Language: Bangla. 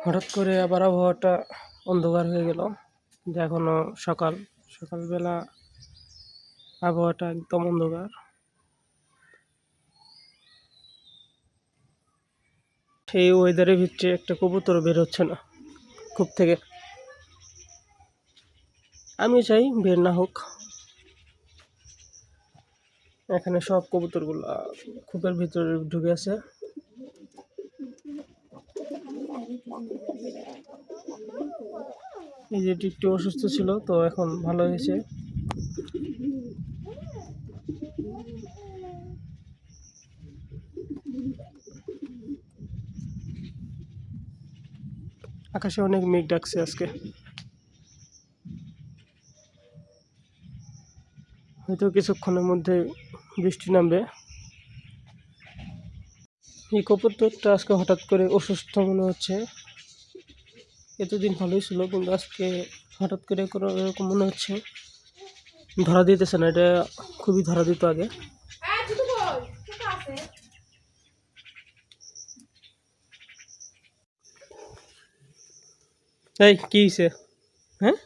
হঠাৎ করে আবার আবহাওয়াটা অন্ধকার হয়ে গেল, যে এখনো সকালবেলা আবহাওয়াটা একদম অন্ধকার। এই ওয়েদারের ভিতরে একটা কবুতর বের হচ্ছে না কূপ থেকে। আমি চাই বের না হোক। এখানে সব কবুতরগুলো কূপের ভিতরে ঢুকে আছে। এই যে একটু অসুস্থ ছিল, তো এখন ভালো হয়েছে। আকাশে অনেক মেঘ ডাকছে আজকে, হয়তো কিছুক্ষণের মধ্যে বৃষ্টি নামবে। এই কবুতরটা আজকে হঠাৎ করে অসুস্থ মনে হচ্ছে। এতদিন ভালোই ছিল, কিন্তু আজকে হঠাৎ করে এরকম মনে হচ্ছে। ধরা দিতেছে না, এটা খুবই ধরা দিত আগে। এই কি হয়েছে? হ্যাঁ,